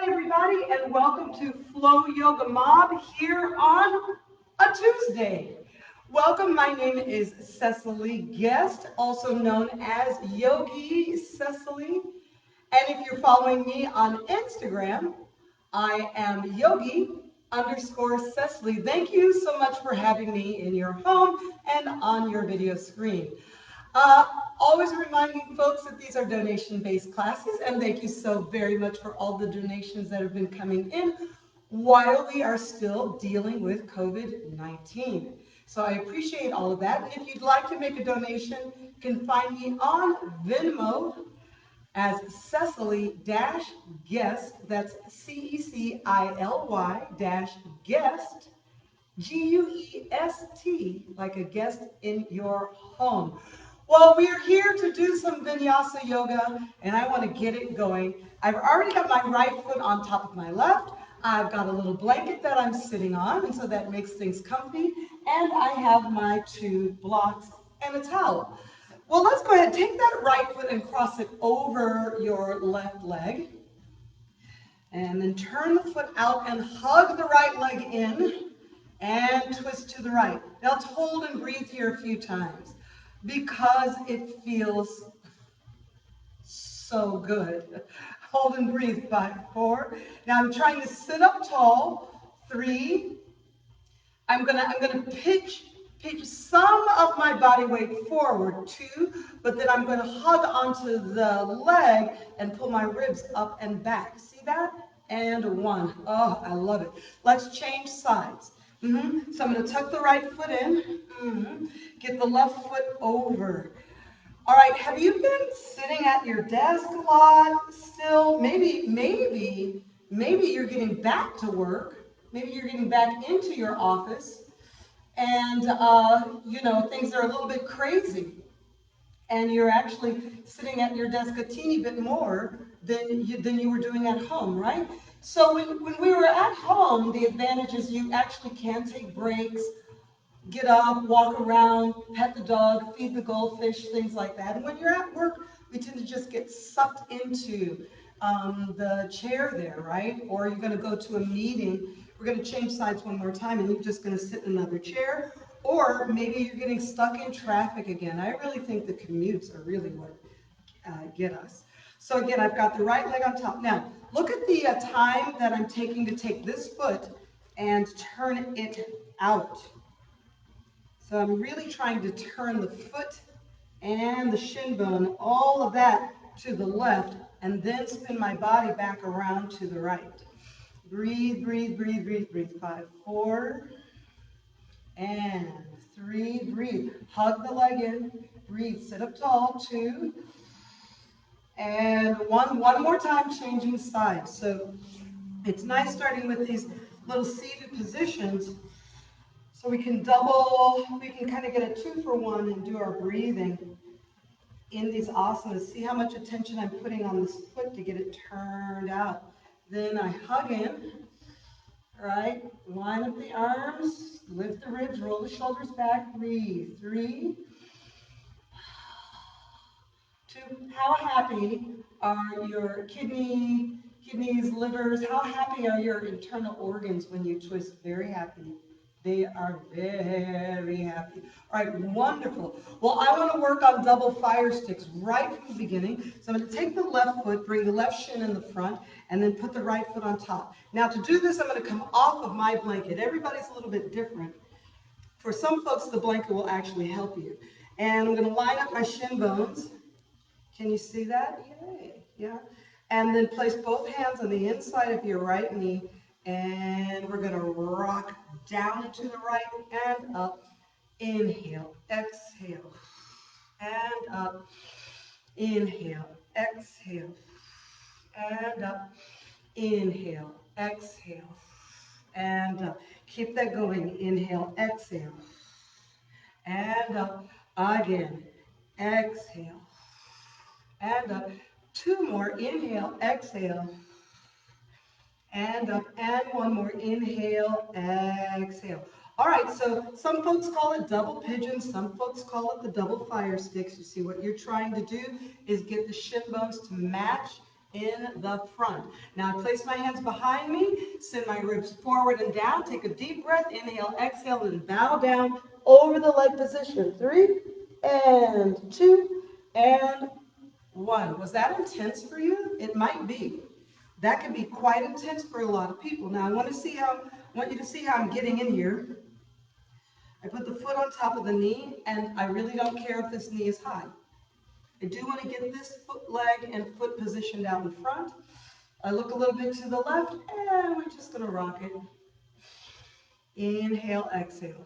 everybody, and welcome to Flow Yoga Mob here on a Tuesday. Welcome, my name is Cecily Guest, also known as Yogi Cecily. And if you're following me on Instagram, I am Yogi underscore Cecily. Thank you so much for having me in your home and on your video screen. Uh, Always reminding folks that these are donation-based classes, and thank you so very much for all the donations that have been coming in while we are still dealing with COVID-19. So I appreciate all of that. And if you'd like to make a donation, you can find me on Venmo as Cecily-Guest. That's Cecily-Guest. Guest, like a guest in your home. Well, we are here to do some vinyasa yoga, and I want to get it going. I've already got my right foot on top of my left. I've got a little blanket that I'm sitting on, and so that makes things comfy. And I have my two blocks and a towel. Well, let's go ahead. Take that right foot and cross it over your left leg. And then turn the foot out and hug the right leg in and twist to the right. Now let's hold and breathe here a few times because it feels so good. Hold and breathe. 5, 4. Now I'm trying to sit up tall. 3. I'm gonna pitch some of my body weight forward. 2, but then I'm gonna hug onto the leg and pull my ribs up and back. See that? And 1. Oh, I love it. Let's change sides. So I'm gonna tuck the right foot in. Get the left foot over. All right, have you been sitting at your desk a lot still? Maybe you're getting back to work. Maybe you're getting back into your office and, things are a little bit crazy. And you're actually sitting at your desk a teeny bit more than you were doing at home, right? So when we were at home, the advantage is you actually can take breaks, get up, walk around, pet the dog, feed the goldfish, things like that. And when you're at work, we tend to just get sucked into the chair there, right? Or you're going to go to a meeting. We're going to change sides one more time, and you're just going to sit in another chair. Or maybe you're getting stuck in traffic again. I really think the commutes are really what get us. So again, I've got the right leg on top. Now, look at the time that I'm taking to take this foot and turn it out. So I'm really trying to turn the foot and the shin bone, all of that to the left, and then spin my body back around to the right. Breathe, breathe, breathe, breathe, breathe. 5, 4, and 3, breathe. Hug the leg in, breathe. Sit up tall. 2, and 1. One more time, changing sides. So it's nice starting with these little seated positions. So we can kind of get a 2 for 1 and do our breathing in these asanas. See how much attention I'm putting on this foot to get it turned out. Then I hug in, right? Line up the arms, lift the ribs, roll the shoulders back, breathe. 3, 2. How happy are your kidneys, livers? How happy are your internal organs when you twist? Very happy. They are very happy. All right, wonderful. Well, I want to work on double fire sticks right from the beginning. So I'm going to take the left foot, bring the left shin in the front, and then put the right foot on top. Now to do this, I'm going to come off of my blanket. Everybody's a little bit different. For some folks, the blanket will actually help you. And I'm going to line up my shin bones. Can you see that? Yay. Yeah. And then place both hands on the inside of your right knee, and we're going to rock down and to the right and up. Inhale, exhale, and up. Inhale, exhale, and up. Inhale, exhale, and up. Keep that going. Inhale, exhale, and up. Again, exhale, and up. 2 more. Inhale, exhale, and up. And 1 more. Inhale, exhale. All right, so some folks call it double pigeon. Some folks call it the double fire sticks. You see, what you're trying to do is get the shin bones to match in the front. Now I place my hands behind me, send my ribs forward and down. Take a deep breath, inhale, exhale, and bow down over the leg position. 3 and 2 and 1. Was that intense for you? It might be. That can be quite intense for a lot of people. Now I want you to see how I'm getting in here. I put the foot on top of the knee, and I really don't care if this knee is high. I do want to get this leg and foot positioned out in front. I look a little bit to the left, and we're just going to rock it. Inhale, exhale.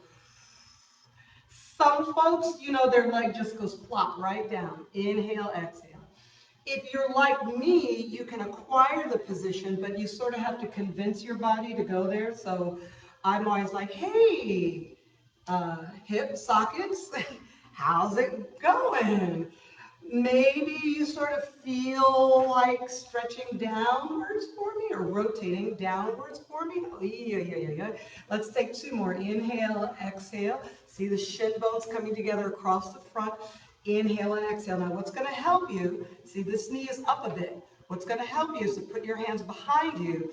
Some folks, their leg just goes plop right down. Inhale, exhale. If you're like me, you can acquire the position, but you sort of have to convince your body to go there. So I'm always like, hey, hip sockets, how's it going? Maybe you sort of feel like stretching downwards for me or rotating downwards for me. Oh, yeah. Let's take 2 more. Inhale, exhale. See the shin bones coming together across the front. Inhale and exhale. Now what's going to help you, see this knee is up a bit. What's going to help you is to put your hands behind you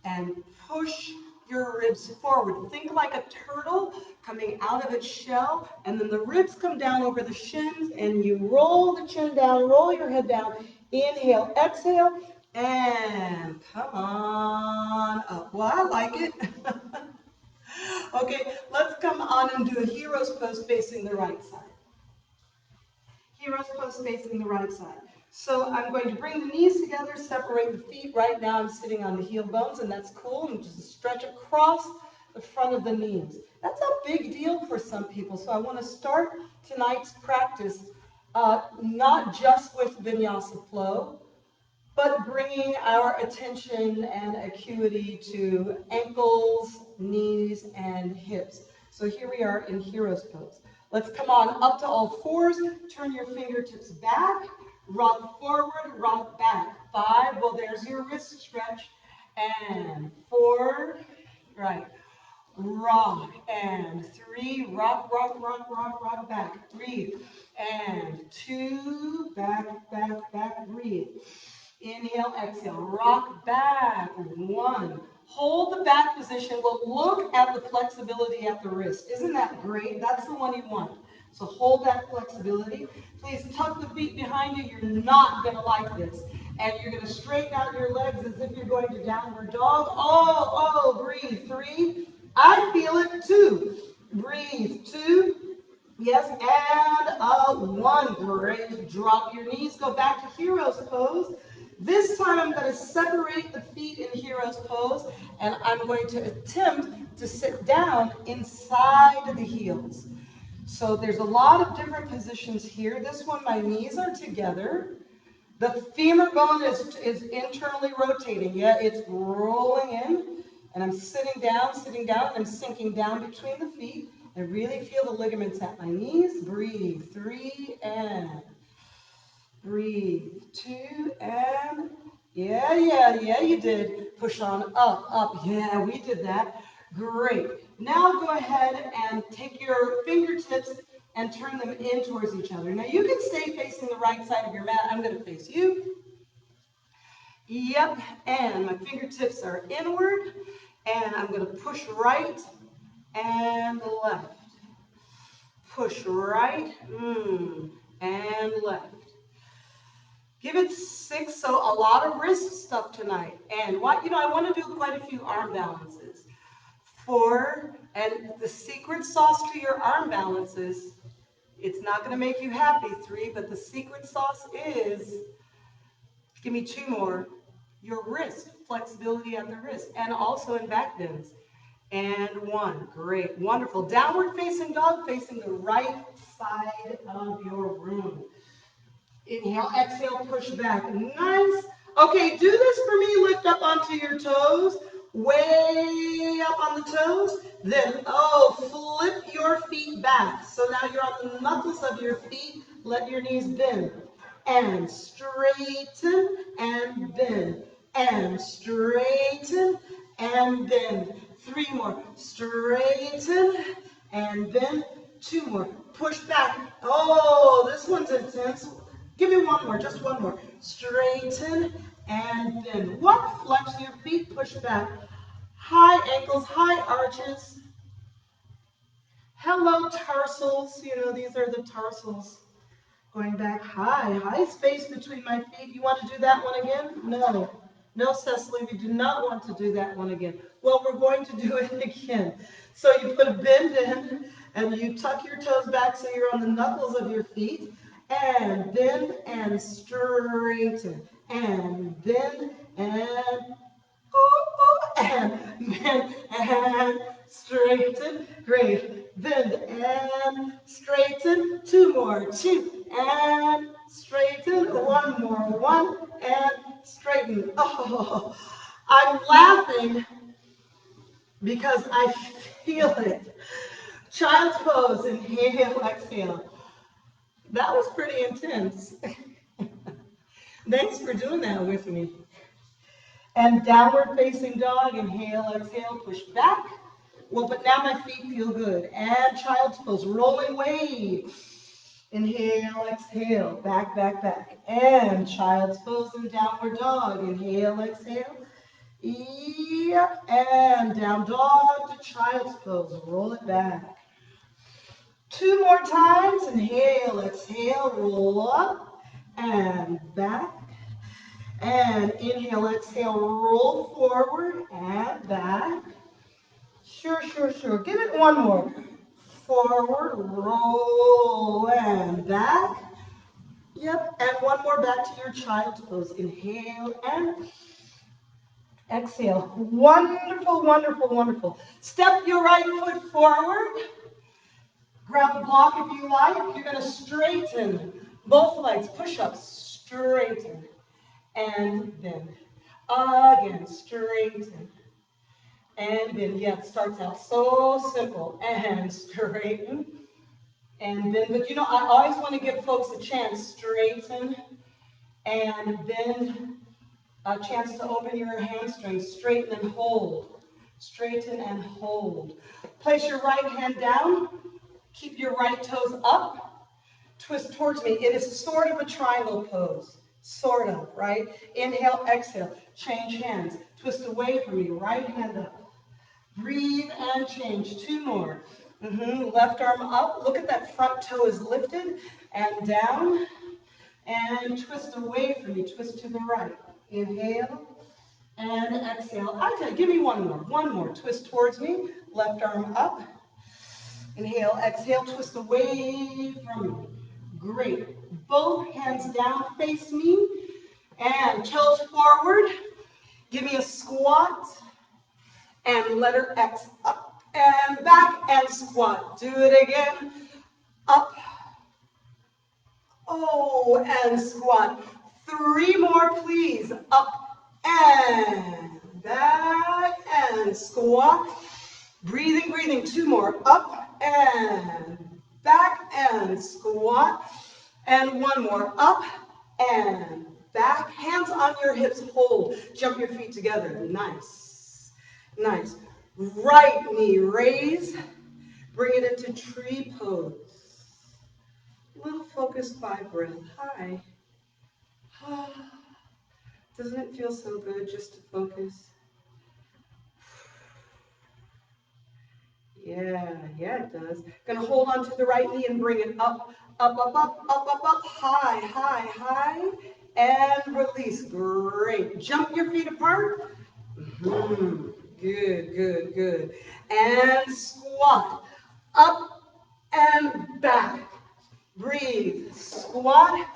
and push your ribs forward. Think like a turtle coming out of its shell, and then the ribs come down over the shins, and you roll the chin down, roll your head down. Inhale, exhale, and come on up. Well, I like it. Okay, let's come on and do a hero's pose facing the right side. Hero's pose facing the right side. So I'm going to bring the knees together, separate the feet. Right now I'm sitting on the heel bones, and that's cool. And just stretch across the front of the knees. That's a big deal for some people. So I want to start tonight's practice not just with vinyasa flow, but bringing our attention and acuity to ankles, knees, and hips. So here we are in hero's pose. Let's come on up to all fours, turn your fingertips back, rock forward, rock back. 5, well there's your wrist stretch, and 4, right, rock, and 3, rock, back, breathe, and 2, back, breathe. Inhale, exhale, rock back, 1. Hold the back position. Well, look at the flexibility at the wrist. Isn't that great? That's the one you want. So hold that flexibility. Please tuck the feet behind you. You're not going to like this. And you're going to straighten out your legs as if you're going to downward dog. Oh, breathe. 3. I feel it. 2. Breathe. 2. Yes, and 1. Great. Drop your knees. Go back to hero's pose. This time I'm going to separate the feet in hero's pose, and I'm going to attempt to sit down inside the heels. So there's a lot of different positions here. This one, my knees are together. The femur bone is internally rotating. Yeah, it's rolling in, and I'm sitting down, and I'm sinking down between the feet. I really feel the ligaments at my knees. Breathe. 3 and breathe. 2 and yeah, you did. Push on up. Yeah, we did that. Great. Now go ahead and take your fingertips and turn them in towards each other. Now you can stay facing the right side of your mat. I'm going to face you. Yep, and my fingertips are inward, and I'm going to push right and left. Push right and left. Give it 6, so a lot of wrist stuff tonight. And I want to do quite a few arm balances. 4, and the secret sauce to your arm balances, it's not going to make you happy, 3, but the secret sauce is, give me 2 more, your wrist, flexibility at the wrist, and also in back bends. And 1, great, wonderful. Downward facing dog, facing the right side of your room. Inhale, exhale, push back. Nice. Okay, do this for me. Lift up onto your toes. Way up on the toes. Then, flip your feet back. So now you're on the knuckles of your feet. Let your knees bend. And straighten and bend. And straighten and bend. 3 more. Straighten and bend. 2 more. Push back. Oh, this one's intense. Give me 1 more, just 1 more. Straighten and bend. One, flex your feet, push back. High ankles, high arches. Hello, tarsals. You know, these are the tarsals. Going back high, high space between my feet. You want to do that one again? No. No, Cecily, we do not want to do that one again. Well, we're going to do it again. So you put a bend in, and you tuck your toes back so you're on the knuckles of your feet, and bend and straighten, and bend and and bend and straighten. Great. Bend and straighten. Two more. Two and straighten. One more. One and straighten. Oh, I'm laughing because I feel it. Child's pose. Inhale, exhale. That was pretty intense. Thanks for doing that with me. And downward facing dog, inhale, exhale, push back. Well, but now my feet feel good. And child's pose, rolling wave. Inhale, exhale, back, back, back. And child's pose and downward dog. Inhale, exhale. Yep. And down dog to child's pose. Roll it back. Two more times. Inhale, exhale, roll up and back. And inhale, exhale, roll forward and back. Sure, sure, sure. Give it one more. Forward, roll and back. Yep, and one more back to your child's pose. Inhale and exhale. Wonderful, wonderful, wonderful. Step your right foot forward. Grab a block if you like. You're going to straighten both legs. Push up, straighten, and bend. Again, straighten, and bend. Yeah, it starts out so simple. And straighten, and bend. But you know, I always want to give folks a chance. Straighten, and bend. A chance to open your hamstrings. Straighten and hold. Straighten and hold. Place your right hand down. Keep your right toes up. Twist towards me. It is sort of a triangle pose. Sort of, right? Inhale, exhale. Change hands. Twist away from me. Right hand up. Breathe and change. Two more. Left arm up. Look at that front toe is lifted and down. And twist away from me. Twist to the right. Inhale and exhale. Okay, give me one more. One more. Twist towards me. Left arm up. Inhale, exhale, twist away from me. Great. Both hands down, face me. And toes forward. Give me a squat. And letter X. Up and back and squat. Do it again. Up. Oh, and squat. Three more, please. Up and back and squat. Breathing, breathing. Two more. Up and back and squat. And one more. Up and back. Hands on your hips. Hold. Jump your feet together. Nice. Nice. Right knee raise. Bring it into tree pose. Little focused by breath. Hi. Doesn't it feel so good just to focus? Yeah, it does. Gonna hold on to the right knee and bring it up, up, up, up, up, up, up, high, high, high, and release. Great. Jump your feet apart. Good, good, good. And squat. Up and back. Breathe. Squat.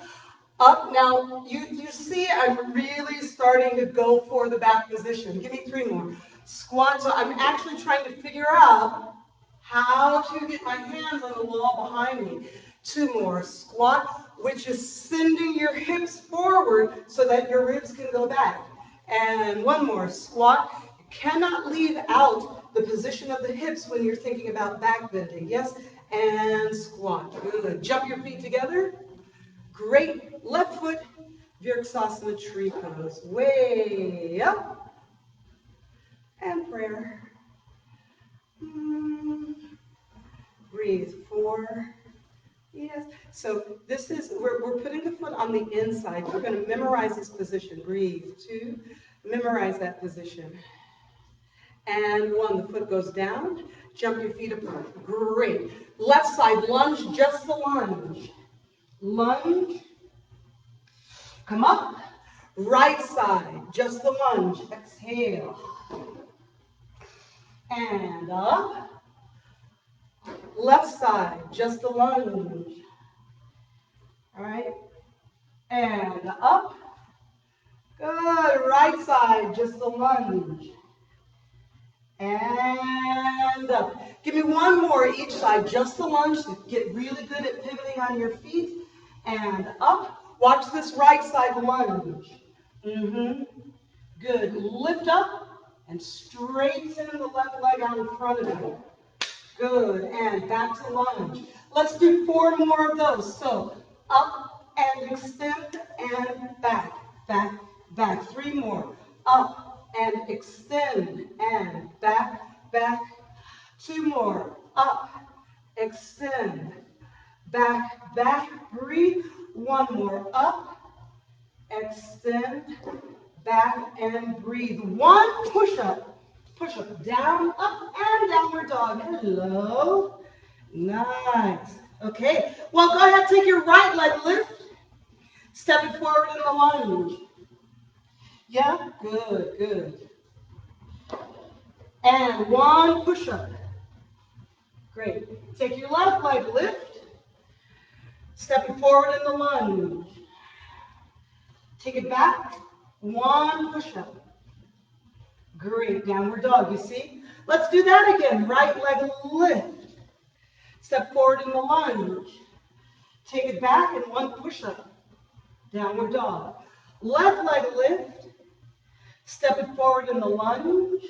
Up. Now, you see I'm really starting to go for the back position. Give me three more. Squat. So I'm actually trying to figure out how to get my hands on the wall behind me. Two more. Squat, which is sending your hips forward so that your ribs can go back. And one more. Squat. You cannot leave out the position of the hips when you're thinking about back bending. Yes? And squat. Good. Jump your feet together. Great. Left foot, Virksasana tree pose. Way up. And prayer. Breathe. 4. Yes. So this is we're putting the foot on the inside. We're going to memorize this position. Breathe. 2, memorize that position. And 1, the foot goes down. Jump your feet apart. Great. Left side, lunge, just the lunge. Lunge. Come up. Right side, just the lunge. Exhale. And up. Left side, just the lunge. All right. And up. Good. Right side, just the lunge. And up. Give me one more each side, just the lunge. Get really good at pivoting on your feet. And up. Watch this right side lunge. Good. Lift up and straighten the left leg out in front of you. Good. And back to lunge. Let's do 4 more of those. So up and extend and back, back, back. 3 more. Up and extend and back, back. 2 more. Up, extend, back, back. Breathe. 1 more. Up, extend, back, and breathe. 1 push-up. Push-up. Down, up, and downward dog. Hello. Nice. Okay. Well, go ahead. Take your right leg lift. Step it forward in the lunge. Yeah? Good, good. And 1 push-up. Great. Take your left leg lift. Step it forward in the lunge. Take it back. 1 push-up. Great. Downward dog, you see? Let's do that again. Right leg lift. Step forward in the lunge. Take it back and 1 push-up. Downward dog. Left leg lift. Step it forward in the lunge.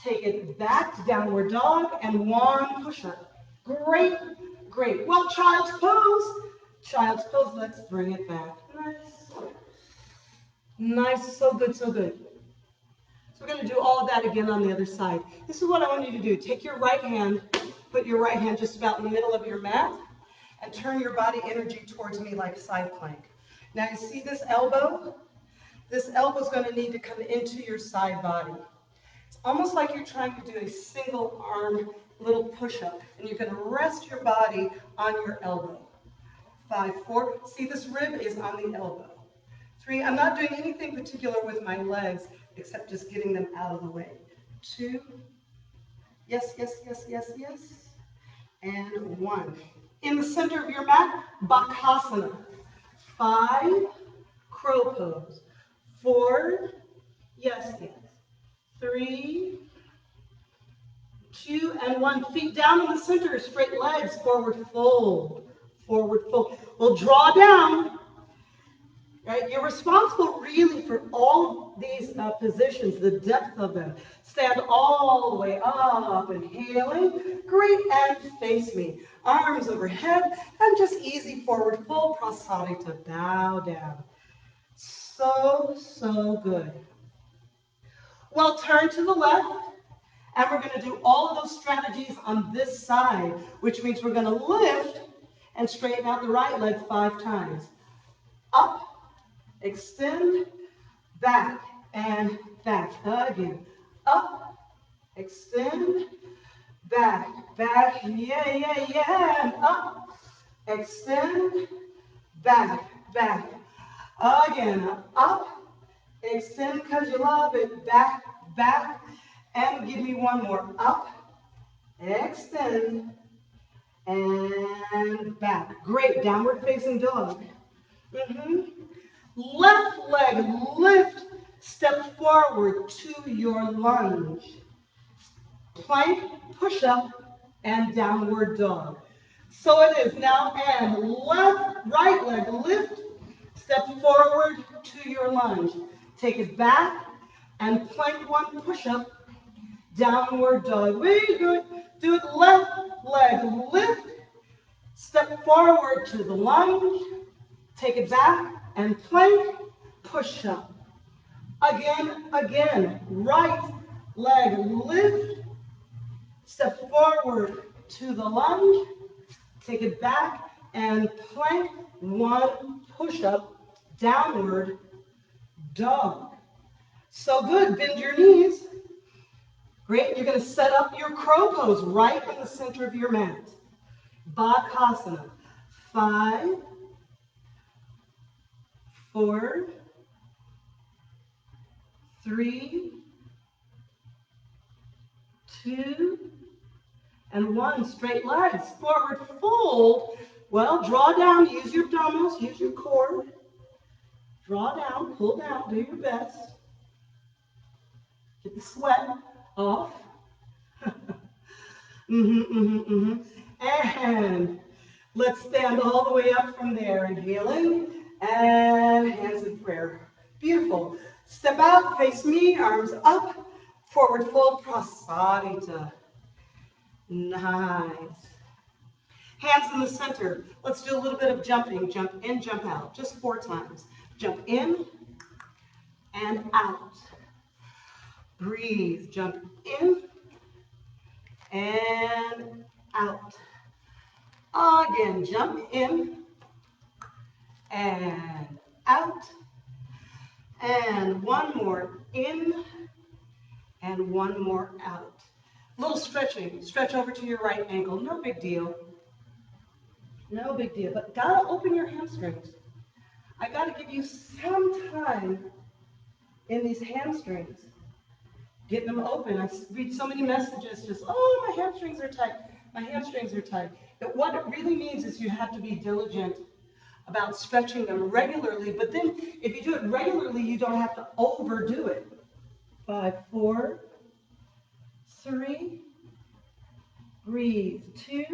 Take it back, downward dog, and 1 push-up. Great, great. Well, child's pose. Child's pose, let's bring it back. Nice. Nice, so good, so good. So we're going to do all of that again on the other side. This is what I want you to do. Take your right hand, put your right hand just about in the middle of your mat, and turn your body energy towards me like side plank. Now you see this elbow? This elbow is going to need to come into your side body. It's almost like you're trying to do a single arm little push-up, and you're going to rest your body on your elbow. 5, 4, see this rib is on the elbow. 3, I'm not doing anything particular with my legs except just getting them out of the way. 2, yes, yes, yes, yes, yes, and 1. In the center of your mat, Bakasana. 5, crow pose. 4, yes, yes. 3, 2, and 1. Feet down in the center, straight legs, forward fold. Forward fold. We'll draw down. Right? You're responsible really for all these positions, the depth of them. Stand all the way up, inhaling. Great, and face me. Arms overhead, and just easy forward fold, prasarita, bow down. So, so good. Well, turn to the left, and we're going to do all of those strategies on this side, which means we're going to lift and straighten out the right leg 5 times. Up, extend, back, and back. Again. Up, extend, back, back, yeah, yeah, yeah, and up, extend, back, back. Again, up, extend because you love it, back, back, and give me 1 more. Up, extend, and back. Great, downward facing dog. Left leg lift, step forward to your lunge. Plank, push up, and downward dog. So it is now, and right leg lift, step forward to your lunge. Take it back, and plank 1 push up, downward dog. Very good. Do it left leg lift, step forward to the lunge, take it back, and plank, push up. Again, again, right leg lift, step forward to the lunge, take it back, and plank, one push-up, downward dog. So good, bend your knees. Great, you're going to set up your crow pose right in the center of your mat. Bakasana. 5, 4, 3, 2, and 1. Straight legs, forward fold. Well, draw down, use your abdominals, use your core. Draw down, pull down, do your best. Get the sweat off. And let's stand all the way up from there. Inhaling and hands in prayer. Beautiful. Step out, face me, arms up, forward fold, prasarita. Nice. Hands in the center. Let's do a little bit of jumping. Jump in, jump out. Just 4 times. Jump in and out. Breathe. Jump in and out. Again, jump in and out. And one more in and one more out. Little stretching. Stretch over to your right ankle. No big deal. No big deal. But gotta open your hamstrings. I gotta give you some time in these hamstrings. Getting them open. I read so many messages just, oh, my hamstrings are tight. My hamstrings are tight. But what it really means is you have to be diligent about stretching them regularly. But then if you do it regularly, you don't have to overdo it. 5, 4, 3, breathe, 2,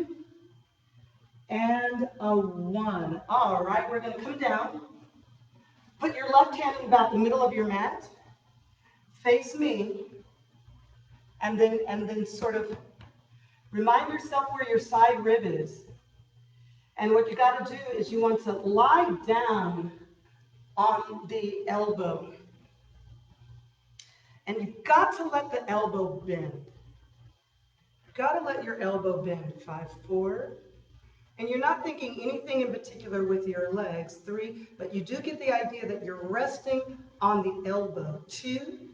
and a 1. All right, we're going to come down. Put your left hand in about the middle of your mat. Face me. And then sort of remind yourself where your side rib is. And what you got to do is you want to lie down on the elbow. And you've got to let the elbow bend. You've got to let your elbow bend. 5, 4. And you're not thinking anything in particular with your legs. 3, but you do get the idea that you're resting on the elbow. 2,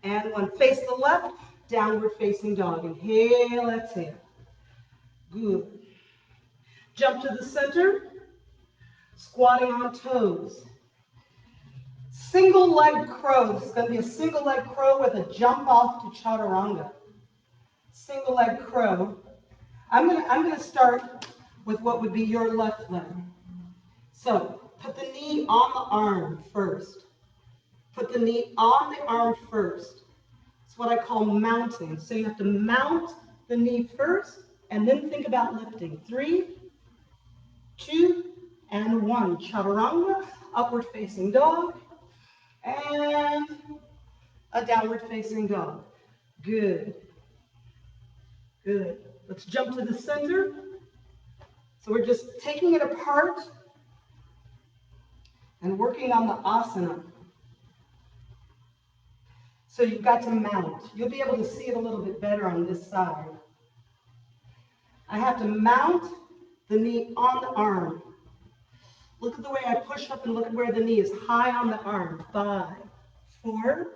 and 1. Face the left, downward facing dog. Inhale, exhale. Good. Jump to the center, squatting on toes. Single leg crow. This is going to be a single leg crow with a jump off to Chaturanga. Single leg crow. I'm going to start with what would be your left leg. So put the knee on the arm first. Put the knee on the arm first. It's what I call mounting. So you have to mount the knee first and then think about lifting. 3, 2, and 1. Chaturanga, upward facing dog, and a downward facing dog. Good. Good. Let's jump to the center. So we're just taking it apart and working on the asana. So you've got to mount. You'll be able to see it a little bit better on this side. I have to mount the knee on the arm. Look at the way I push up and look at where the knee is high on the arm. 5, 4,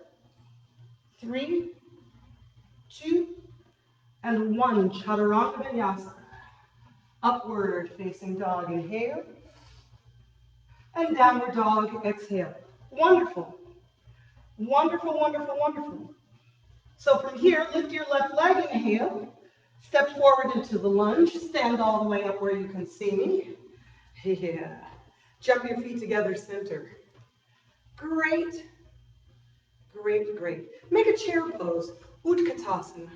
3, 2, and 1. Chaturanga vinyasa. Upward facing dog, inhale. And downward dog, exhale. Wonderful. Wonderful, wonderful, wonderful. So from here, lift your left leg, inhale. Step forward into the lunge. Stand all the way up where you can see me. Yeah. Jump your feet together, center. Great. Great, great. Make a chair pose. Utkatasana.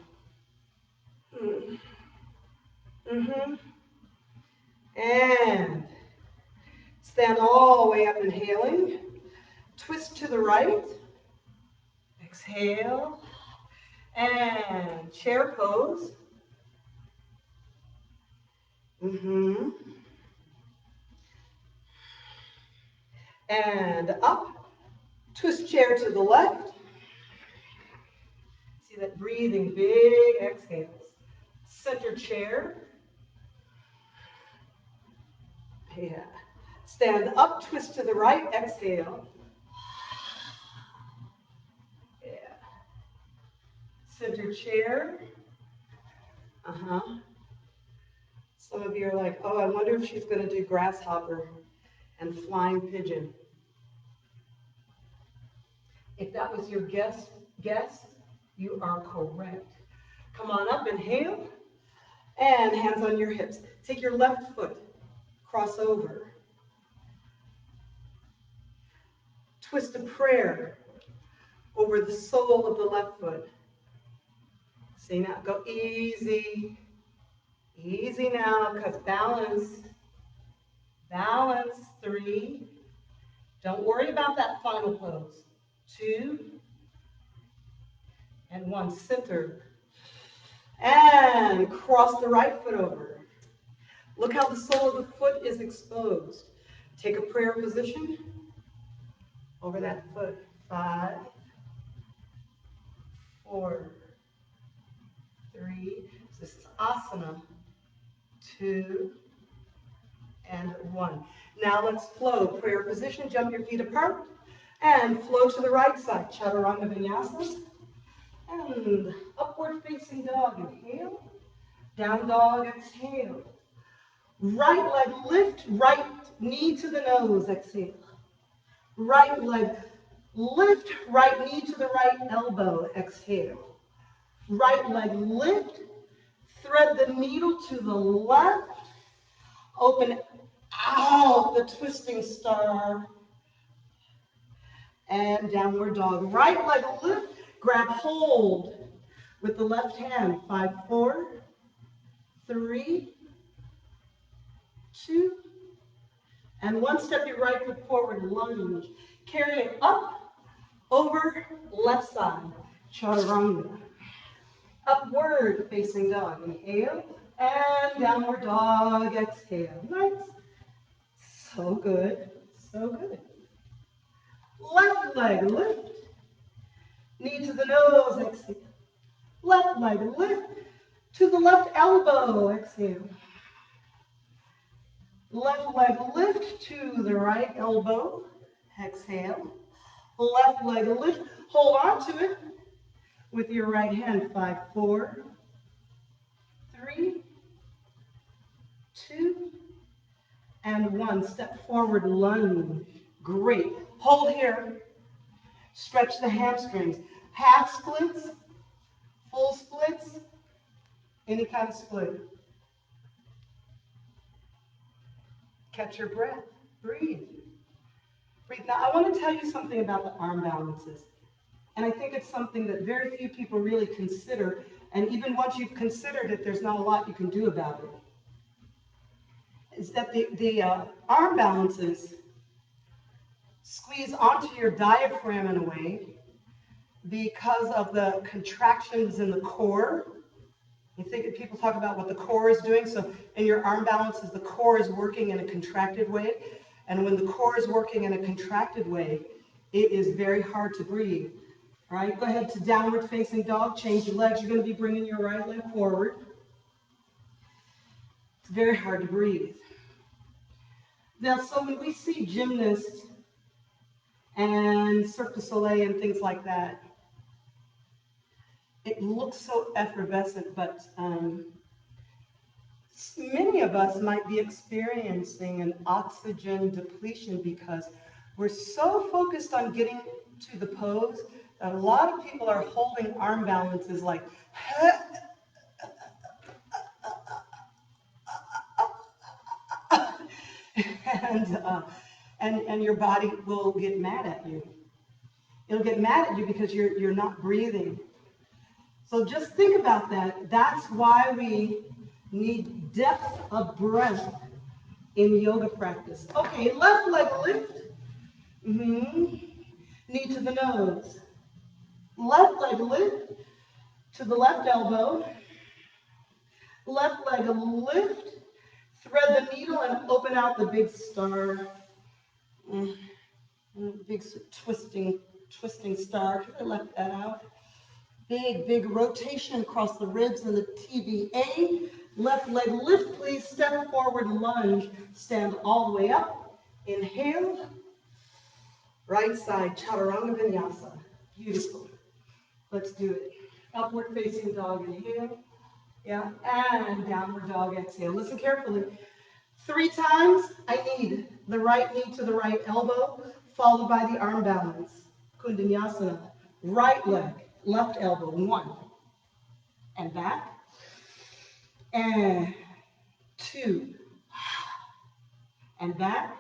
And stand all the way up, inhaling. Twist to the right. Exhale. And chair pose. And up. Twist chair to the left. See that breathing, big exhales. Center chair. Yeah. Stand up, twist to the right, exhale. Yeah. Center chair. Some of you are like, oh, I wonder if she's going to do Grasshopper and Flying Pigeon. If that was your guess, you are correct. Come on up, inhale, and hands on your hips. Take your left foot, cross over. Twist a prayer over the sole of the left foot. See now, go easy. Easy now, because balance. Balance, 3. Don't worry about that final pose. 2, and 1. Center. And cross the right foot over. Look how the sole of the foot is exposed. Take a prayer position over that foot. 5, 4, 3. This is asana. 2, and 1. Now let's flow. Prayer position, jump your feet apart, and flow to the right side. Chaturanga vinyasa. And upward facing dog, inhale. Down dog, exhale. Right leg lift, right knee to the nose, exhale. Right leg lift, right knee to the right elbow, exhale. Right leg lift, thread the needle to the left, open out the twisting star, and downward dog. Right leg lift, grab hold with the left hand. 5, 4, 3, 2, and 1. Step your right foot forward, lunge. Carry it up, over, left side. Chaturanga. Upward facing dog. Inhale, and downward dog. Exhale. Nice. So good. So good. Left leg lift. Knee to the nose. Exhale. Left leg lift to the left elbow. Exhale. Left leg lift to the right elbow. Exhale. Left leg lift. Hold on to it with your right hand. 5, 4, 3, 2, and 1. Step forward, lunge. Great. Hold here. Stretch the hamstrings. Half splits, full splits, any kind of split. Catch your breath. Breathe. Breathe. Now, I want to tell you something about the arm balances. And I think it's something that very few people really consider. And even once you've considered it, there's not a lot you can do about it. Is that the arm balances squeeze onto your diaphragm in a way because of the contractions in the core. You think people talk about what the core is doing. So in your arm balances, the core is working in a contracted way. And when the core is working in a contracted way, it is very hard to breathe. All right, go ahead to downward facing dog. Change your legs. You're going to be bringing your right leg forward. It's very hard to breathe. Now, so when we see gymnasts and Cirque du Soleil and things like that, it looks so effervescent, but many of us might be experiencing an oxygen depletion because we're so focused on getting to the pose that a lot of people are holding arm balances like, and your body will get mad at you. It'll get mad at you because you're not breathing. So just think about that. That's why we need depth of breath in yoga practice. Okay, left leg lift. Knee to the nose. Left leg lift to the left elbow. Left leg lift. Thread the needle and open out the big star. Big twisting star. Can I left that out? Big rotation across the ribs and the TVA. Left leg lift, please. Step forward, lunge. Stand all the way up. Inhale. Right side, Chaturanga Vinyasa. Beautiful. Let's do it. Upward facing dog, inhale. Yeah, and downward dog, exhale. Listen carefully. 3 times, I need the right knee to the right elbow, followed by the arm balance. Kundanyasana. Right leg, left elbow. 1. And back. And 2. And back.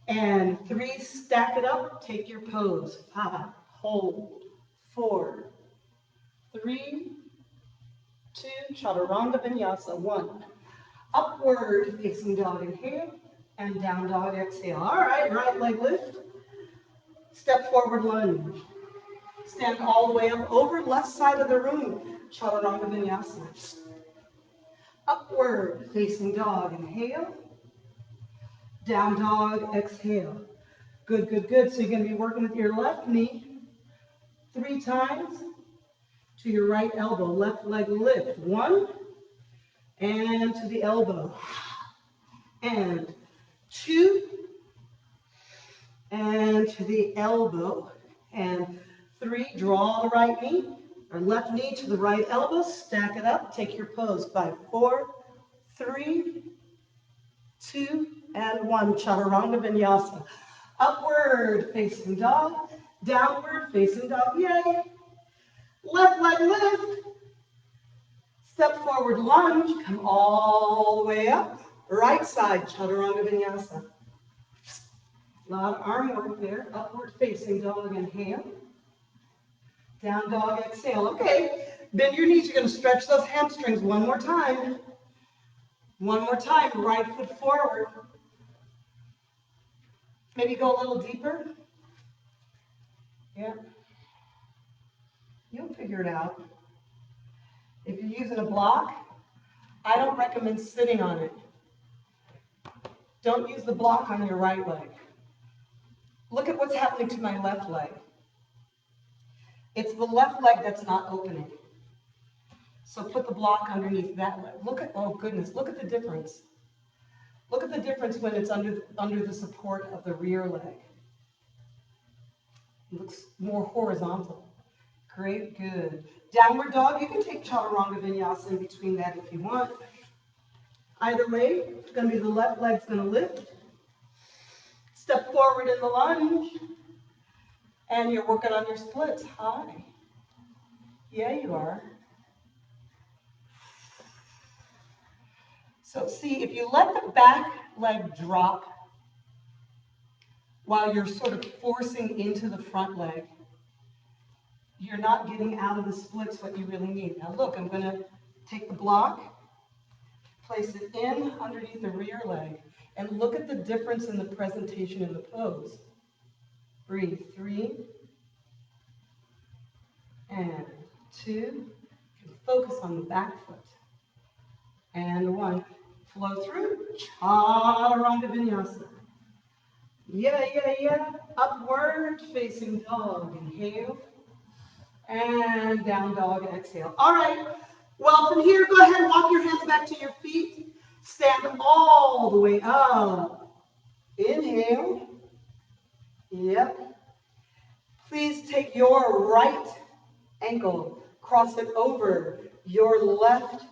And 3, stack it up. Take your pose. 5, hold. 4, 3, 2, Chaturanga Vinyasa. 1. Upward facing dog, inhale. And down dog, exhale. All right, right leg lift. Step forward, lunge. Stand all the way up over left side of the room. Chaturanga Vinyasa. Upward facing dog, inhale. Down dog, exhale. Good, good, good. So you're going to be working with your left knee 3 times to your right elbow. Left leg lift. 1. And to the elbow. And 2. And to the elbow. And 3, draw the right knee, or left knee to the right elbow, stack it up, take your pose. 5, 4, 3, 2, and 1. Chaturanga Vinyasa. Upward facing dog, downward facing dog, yay. Left leg lift. Step forward, lunge, come all the way up. Right side, Chaturanga Vinyasa. A lot of arm work there. Upward facing dog, inhale. Down dog, exhale. Okay, bend your knees. You're going to stretch those hamstrings one more time. One more time. Right foot forward. Maybe go a little deeper. Yeah. You'll figure it out. If you're using a block, I don't recommend sitting on it. Don't use the block on your right leg. Look at what's happening to my left leg. It's the left leg that's not opening. So put the block underneath that leg. Look at, oh goodness, look at the difference. Look at the difference when it's under the support of the rear leg. It looks more horizontal. Great, good. Downward dog, you can take Chaturanga Vinyasa in between that if you want. Either way, it's going to be the left leg's going to lift. Step forward in the lunge. And you're working on your splits. High. Yeah, you are. So see, if you let the back leg drop while you're sort of forcing into the front leg, you're not getting out of the splits what you really need. Now look, I'm going to take the block, place it in underneath the rear leg, and look at the difference in the presentation in the pose. Breathe. 3, and 2. Focus on the back foot. And 1. Flow through. Chaturanga Vinyasa. Yeah, yeah, yeah. Upward facing dog. Inhale. And down dog. Exhale. All right. Well, from here, go ahead and walk your hands back to your feet. Stand all the way up. Inhale. Yep. Please take your right ankle, cross it over your left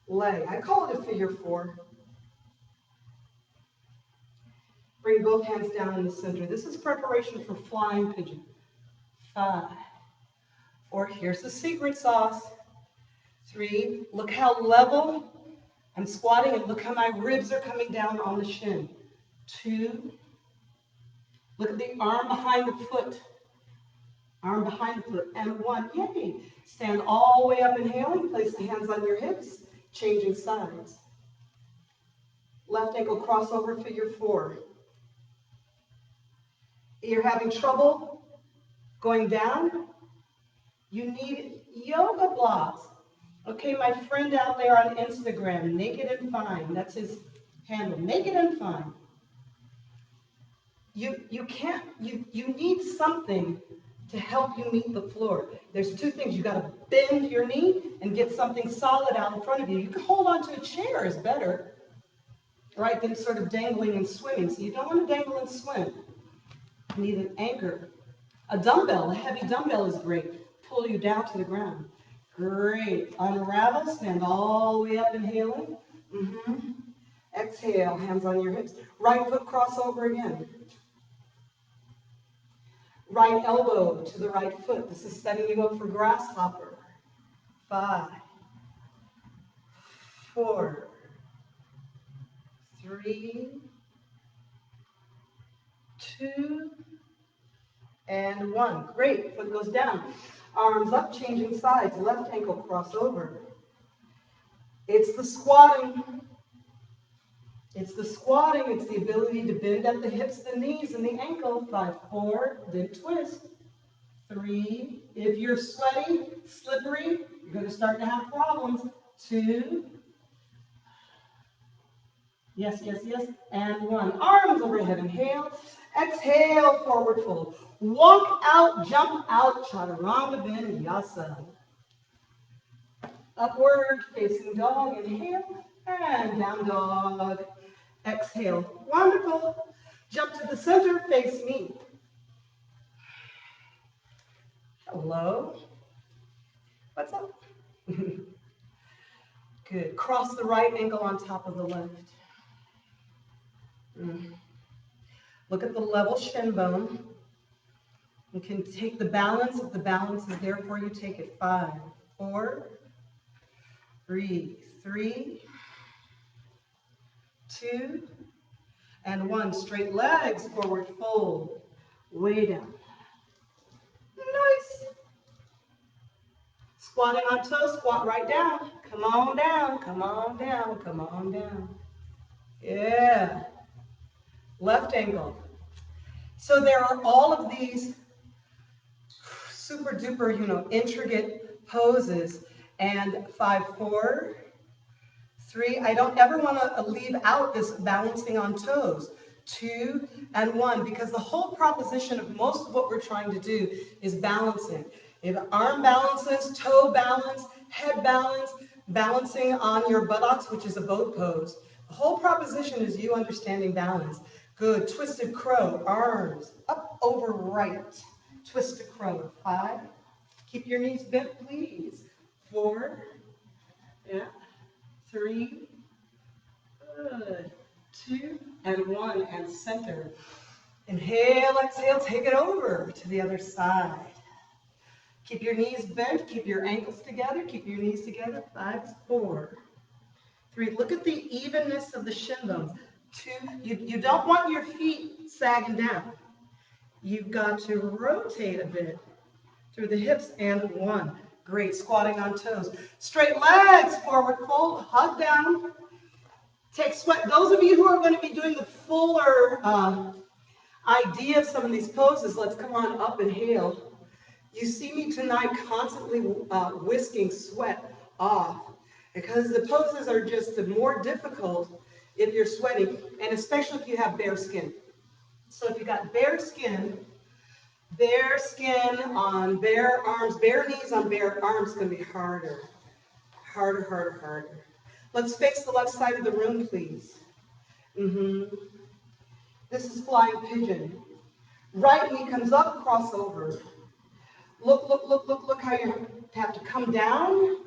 leg. I call it a figure 4. Bring both hands down in the center. This is preparation for flying pigeon. 5, 4, here's the secret sauce. 3, look how level I'm squatting, and look how my ribs are coming down on the shin. 2, look at the arm behind the foot. Arm behind the foot. And 1, yay. Stand all the way up, inhaling. Place the hands on your hips, changing sides. Left ankle crossover, figure 4. You're having trouble going down? You need yoga blocks. Okay, my friend out there on Instagram, Naked and Fine, that's his handle, Naked and Fine. You need something to help you meet the floor. There's two things. You got to bend your knee and get something solid out in front of you. You can hold onto a chair is better, right, than sort of dangling and swimming. So you don't want to dangle and swim. You need an anchor. A dumbbell, a heavy dumbbell is great. Pull you down to the ground. Great. Unravel, stand all the way up, inhaling. Exhale, hands on your hips. Right foot crossover again. Right elbow to the right foot. This is setting you up for Grasshopper. 5, 4, 3, 2, and 1. Great. Foot goes down. Arms up, changing sides. Left ankle crossover. It's the squatting. It's the squatting. It's the ability to bend at the hips, the knees, and the ankle. 5, 4, then twist. 3, if you're sweaty, slippery, you're going to start to have problems. 2, yes, yes, yes, and 1. Arms overhead, inhale. Exhale, forward fold. Walk out, jump out, Chaturanga Vinyasa. Upward facing dog, inhale, and down dog. Exhale. Wonderful. Jump to the center, face me. Hello. What's up? Good. Cross the right ankle on top of the left. Look at the level shin bone. You can take the balance. If the balance is there for you, take it. 5, 4, 3, 2, and 1. Straight legs, forward fold. Way down. Nice. Squatting on toes, squat right down. Come on down, come on down, come on down. Yeah. Left ankle. So there are all of these super duper, intricate poses. And 5, 4, 3, I don't ever want to leave out this balancing on toes. 2 and 1, because the whole proposition of most of what we're trying to do is balancing. If arm balances, toe balance, head balance, balancing on your buttocks, which is a boat pose. The whole proposition is you understanding balance. Good. Twisted crow, arms up over right. Twisted crow. 5. Keep your knees bent, please. 4. Yeah. 3. Good. 2 and 1 and center. Inhale, exhale, take it over to the other side. Keep your knees bent, keep your ankles together, keep your knees together. 5, 4, 3. Look at the evenness of the shin bones. 2, you don't want your feet sagging down. You've got to rotate a bit through the hips. And 1. Great, squatting on toes. Straight legs, forward fold, hug down. Take sweat. Those of you who are going to be doing the fuller idea of some of these poses, let's come on up, inhale. You see me tonight constantly whisking sweat off because the poses are just more difficult if you're sweating, and especially if you have bare skin. So if you got bare skin on bare arms, bare knees on bare arms, it's going to be harder. Harder, harder, harder. Let's face the left side of the room, please. This is flying pigeon. Right knee comes up, cross over. Look, look, look, look, look how you have to come down.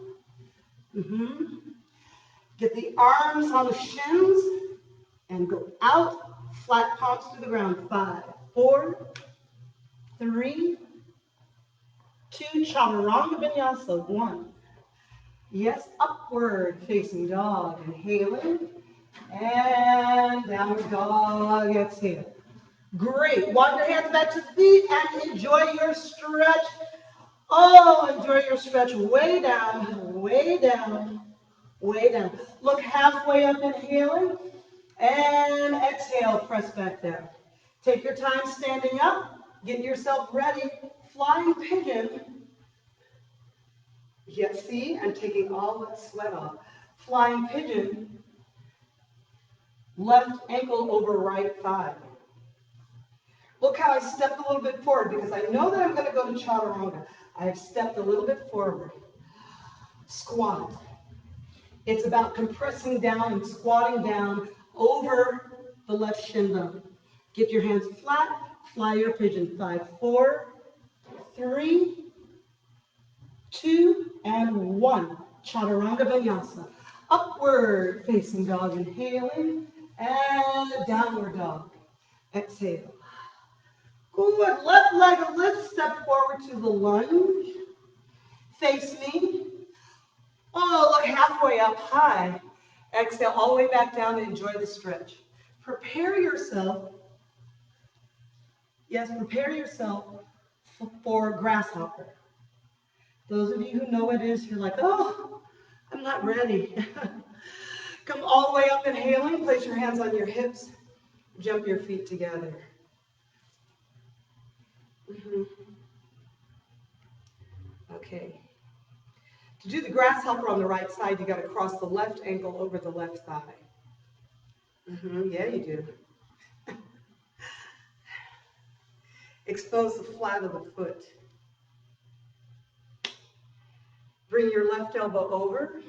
Get the arms on the shins and go out, flat palms to the ground. 5, 4, 3, 2, Chaturanga Vinyasa. 1. Yes, upward facing dog. Inhaling. And downward dog. Exhale. Great. Walk your hands back to the feet and enjoy your stretch. Oh, enjoy your stretch. Way down, way down, way down. Look halfway up, inhaling. And exhale, press back down. Take your time standing up. Get yourself ready. Flying pigeon. Yes, see, I'm taking all that sweat off. Flying pigeon. Left ankle over right thigh. Look how I stepped a little bit forward because I know that I'm going to go to Chaturanga. I have stepped a little bit forward. Squat. It's about compressing down and squatting down over the left shin bone. Get your hands flat, fly your pigeon. 5, 4, 3, 2, and 1. Chaturanga Vinyasa. Upward facing dog, inhaling, and downward dog. Exhale. Good. Left leg a lift, step forward to the lunge. Face me. Oh, look, halfway up high. Exhale all the way back down and enjoy the stretch. Prepare yourself. Yes, prepare yourself for Grasshopper. Those of you who know what it is, you're like, oh, I'm not ready. Come all the way up, inhaling. Place your hands on your hips. Jump your feet together. Okay. To do the Grasshopper on the right side, you got to cross the left ankle over the left thigh. Yeah, you do. Expose the flat of the foot. Bring your left elbow over.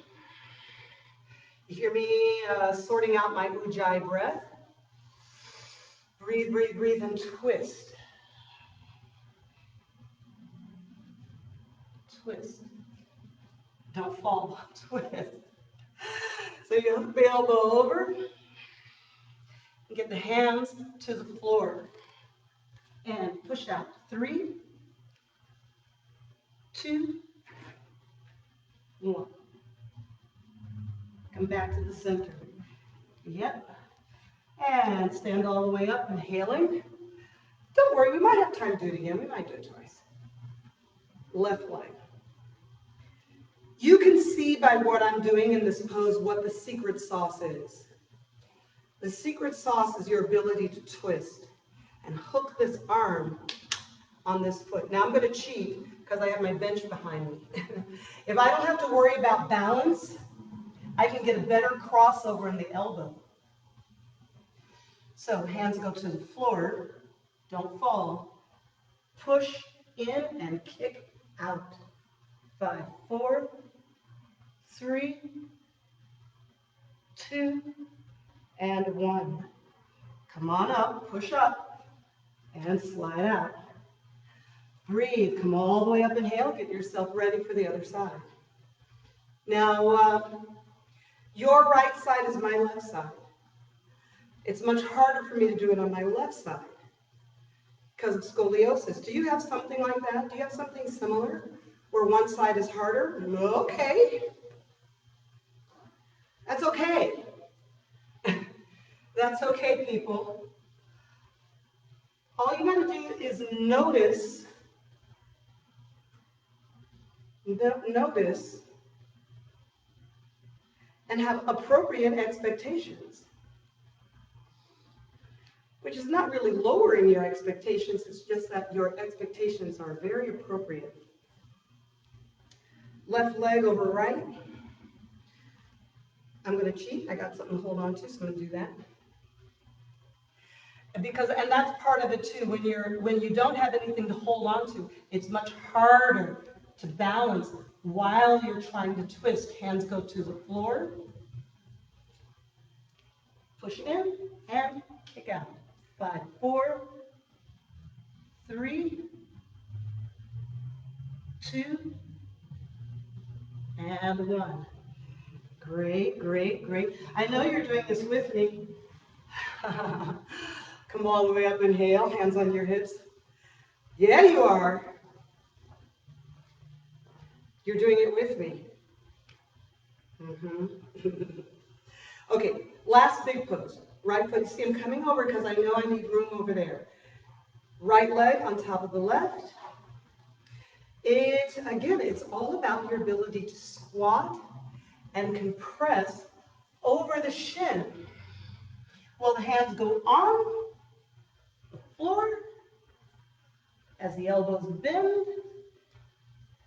You hear me sorting out my Ujjayi breath. Breathe, breathe, breathe, and twist. Twist. Don't fall, twist. So you hook the elbow over and get the hands to the floor. And push out. 3, 2, 1. Come back to the center. Yep. And stand all the way up, inhaling. Don't worry, we might have time to do it again. We might do it twice. Left leg. You can see by what I'm doing in this pose what the secret sauce is. The secret sauce is your ability to twist and hook this arm on this foot. Now I'm going to cheat because I have my bench behind me. If I don't have to worry about balance, I can get a better crossover in the elbow. So hands go to the floor, don't fall. Push in and kick out. 5, 4, 3, 2, and 1. Come on up, push up, and slide out. Breathe, come all the way up, inhale, get yourself ready for the other side. Now, your right side is my left side. It's much harder for me to do it on my left side because of scoliosis. Do you have something like that? Do you have something similar where one side is harder? Okay. That's okay. That's okay, people. All you got to do is notice and have appropriate expectations, which is not really lowering your expectations, it's just that your expectations are very appropriate. Left leg over right. I'm going to cheat. I got something to hold on to, so I'm going to do that. And that's part of it too. When you don't have anything to hold on to, it's much harder to balance while you're trying to twist. Hands go to the floor. Push in and kick out. 5, 4, 3, 2, and 1. Great, great, great. I know you're doing this with me. Come all the way up, inhale, hands on your hips. Yeah, you are. You're doing it with me. Okay, last big pose. Right foot, see I'm coming over because I know I need room over there. Right leg on top of the left. It's all about your ability to squat and compress over the shin. While the hands go on the floor, as the elbows bend,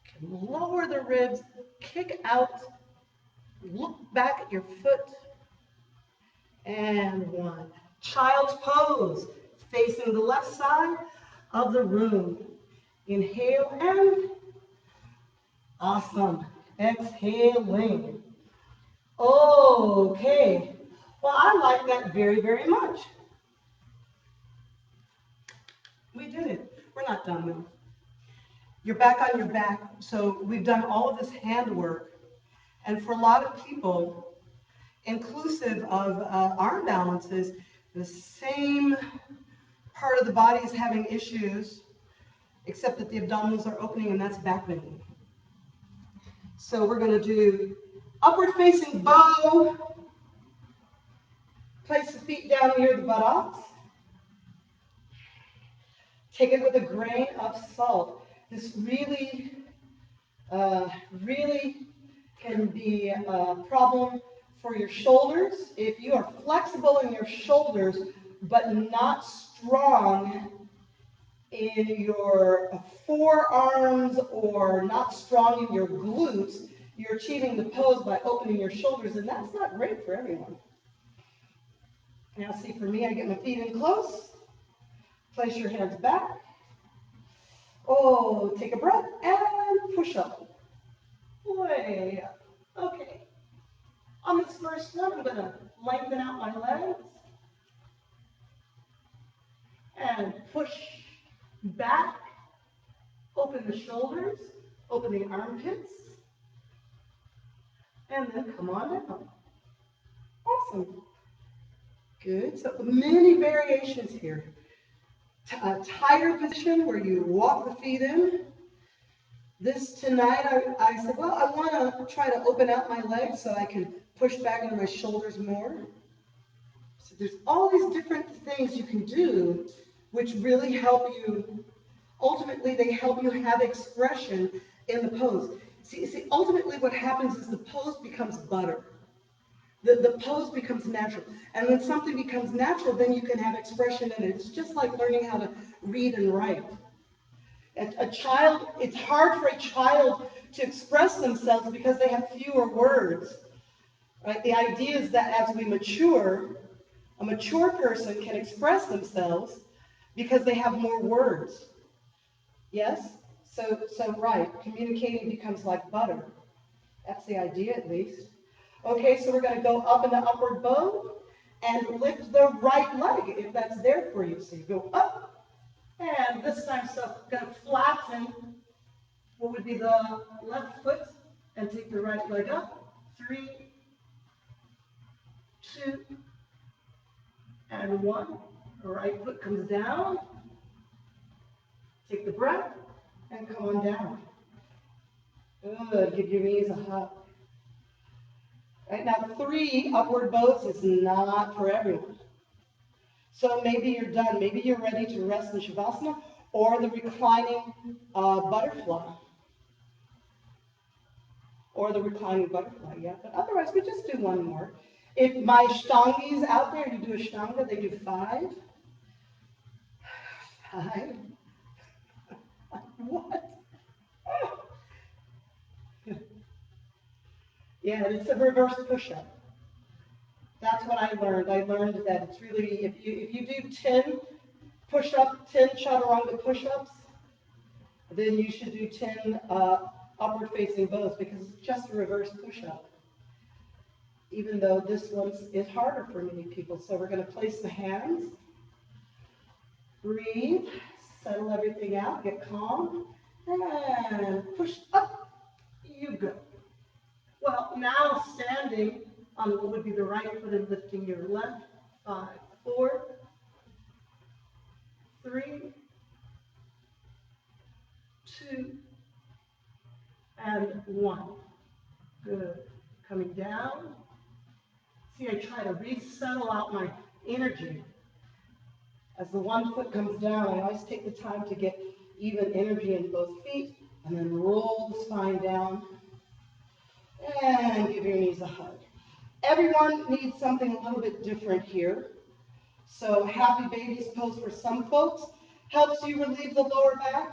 can lower the ribs, kick out, look back at your foot, and 1. Child's pose. facing the left side of the room. Inhale and awesome. Exhaling. Okay. Well, I like that very, very much. We did it. We're not done though. You're back on your back. So we've done all of this hand work. And for a lot of people, inclusive of arm balances, the same part of the body is having issues, except that the abdominals are opening, and that's back bending. So we're going to do upward facing bow. Place the feet down near the buttocks. Take it with a grain of salt. This really can be a problem for your shoulders. If you are flexible in your shoulders, but not strong in your forearms or not strong in your glutes, you're achieving the pose by opening your shoulders, and that's not great for everyone. Now see, for me, I get my feet in close. Place your hands back. Oh, take a breath and push up. Way up. Okay. On this first one, I'm going to lengthen out my legs and push back. Open the shoulders, open the armpits, and then come on down. Awesome. Good. So many variations here. A tighter position where you walk the feet in. This tonight, I said, well, I want to try to open out my legs so I can push back into my shoulders more. So there's all these different things you can do which really help you. Ultimately, they help you have expression in the pose. See, ultimately what happens is the pose becomes butter. The pose becomes natural. And when something becomes natural, then you can have expression in it. It's just like learning how to read and write. A child, it's hard for a child to express themselves because they have fewer words. Right? The idea is that as we mature, a mature person can express themselves because they have more words. Yes? So right, communicating becomes like butter. That's the idea, at least. Okay, so we're going to go up in the upward bow and lift the right leg, if that's there for you. So you go up, and this time, so going to flatten what would be the left foot, and take the right leg up. 3, 2, and 1. The right foot comes down. Take the breath, and come on down. Good, give your knees a hug. Right, now 3 upward bows is not for everyone. So maybe you're done. Maybe you're ready to rest in Shavasana or the reclining butterfly. Or the reclining butterfly, yeah. But otherwise, we just do one more. If my Ashtangis out there, you do Ashtanga, they do 5. 5. What? Yeah, it's a reverse push-up. That's what I learned. I learned that it's really, if you do 10 push-up, 10 Chaturanga push-ups, then you should do 10 upward-facing bows because it's just a reverse push-up. Even though this one is harder for many people. So we're going to place the hands, breathe, settle everything out, get calm, and push up. You go. Well, now standing on what would be the right foot and lifting your left. 5, 4, 3, 2, and 1. Good. Coming down. See, I try to resettle out my energy. As the one foot comes down, I always take the time to get even energy in both feet, and then roll the spine down, and give your knees a hug. Everyone needs something a little bit different here. So happy baby's pose for some folks helps you relieve the lower back.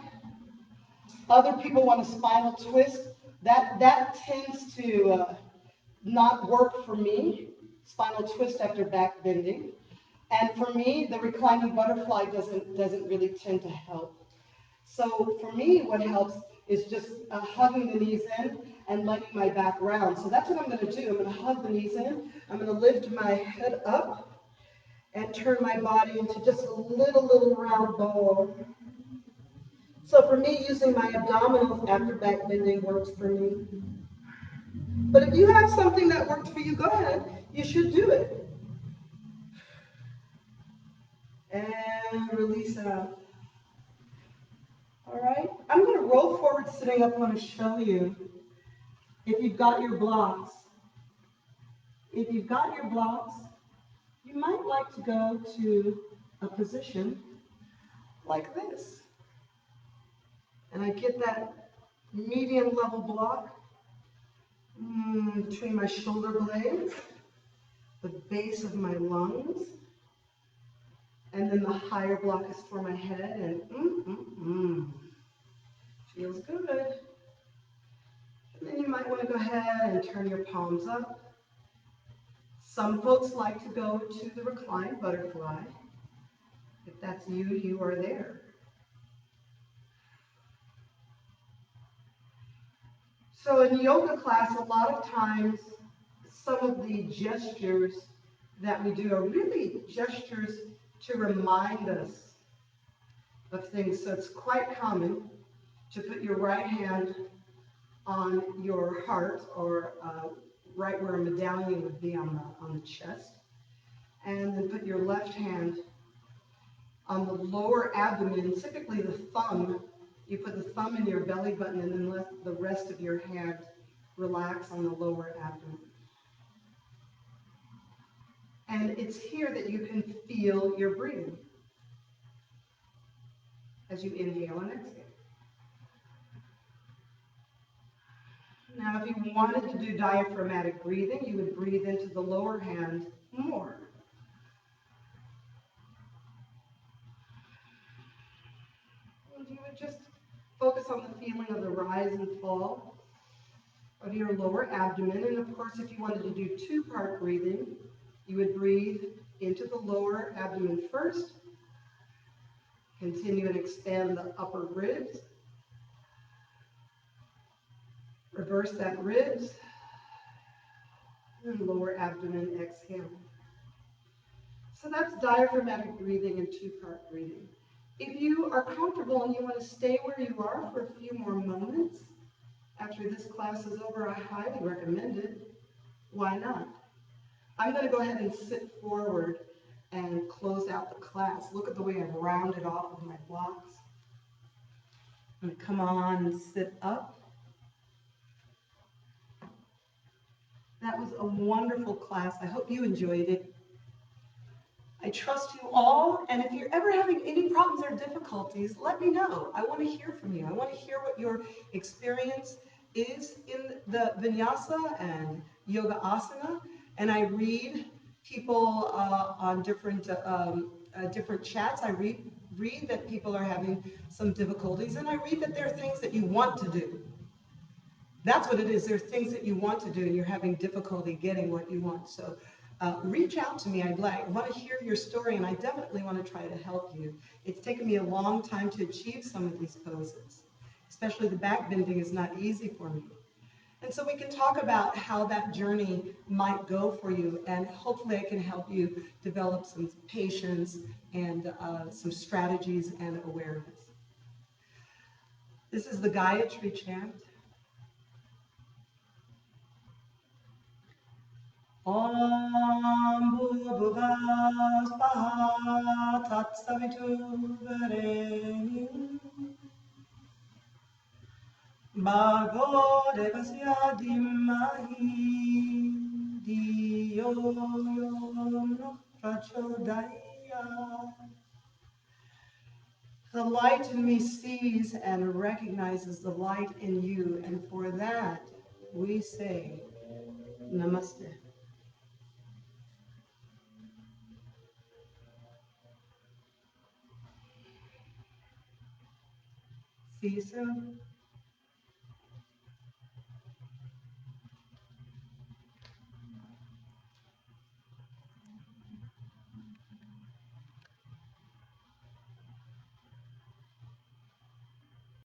Other people want a spinal twist. That tends to not work for me. Spinal twist after back bending. And for me, the reclining butterfly doesn't really tend to help. So for me, what helps is just hugging the knees in and letting my back round. So that's what I'm going to do. I'm going to hug the knees in. I'm going to lift my head up and turn my body into just a little round ball. So for me, using my abdominals after back bending works for me. But if you have something that worked for you, go ahead. You should do it. And release it out. All right? I'm going to roll forward sitting up. I want to show you if you've got your blocks. If you've got your blocks, you might like to go to a position like this. And I get that medium level block between my shoulder blades, the base of my lungs, and then the higher block is for my head, and feels good. And then you might want to go ahead and turn your palms up. Some folks like to go to the reclined butterfly. If that's you, you are there. So in yoga class, a lot of times, some of the gestures that we do are really gestures to remind us of things. So it's quite common to put your right hand on your heart, or right where a medallion would be on the chest, and then put your left hand on the lower abdomen, typically the thumb. You put the thumb in your belly button and then let the rest of your hand relax on the lower abdomen. And it's here that you can feel your breathing as you inhale and exhale. Now, if you wanted to do diaphragmatic breathing, you would breathe into the lower hand more. And you would just focus on the feeling of the rise and fall of your lower abdomen. And of course, if you wanted to do two-part breathing, you would breathe into the lower abdomen first, continue and expand the upper ribs, reverse that ribs, and lower abdomen exhale. So that's diaphragmatic breathing and two-part breathing. If you are comfortable and you want to stay where you are for a few more moments after this class is over, I highly recommend it. Why not? I'm going to go ahead and sit forward and close out the class. Look at the way I've rounded off of my blocks. I'm going to come on and sit up. That was a wonderful class. I hope you enjoyed it. I trust you all, and if you're ever having any problems or difficulties, let me know. I want to hear from you. I want to hear what your experience is in the vinyasa and yoga asana, and I read people on different chats. I read that people are having some difficulties, and I read that there are things that you want to do. That's what it is. There are things that you want to do, and you're having difficulty getting what you want. So reach out to me. I want to hear your story, and I definitely want to try to help you. It's taken me a long time to achieve some of these poses, especially the back bending is not easy for me. And so we can talk about how that journey might go for you, and hopefully I can help you develop some patience and some strategies and awareness. This is the Gayatri chant. Om Bhuvah Swaha Tat Savitur Varenyam Bhargo Devasya Dhimahi Dhiyo Yo No Prachodaya. The light in me sees and recognizes the light in you, and for that we say Namaste. See you soon.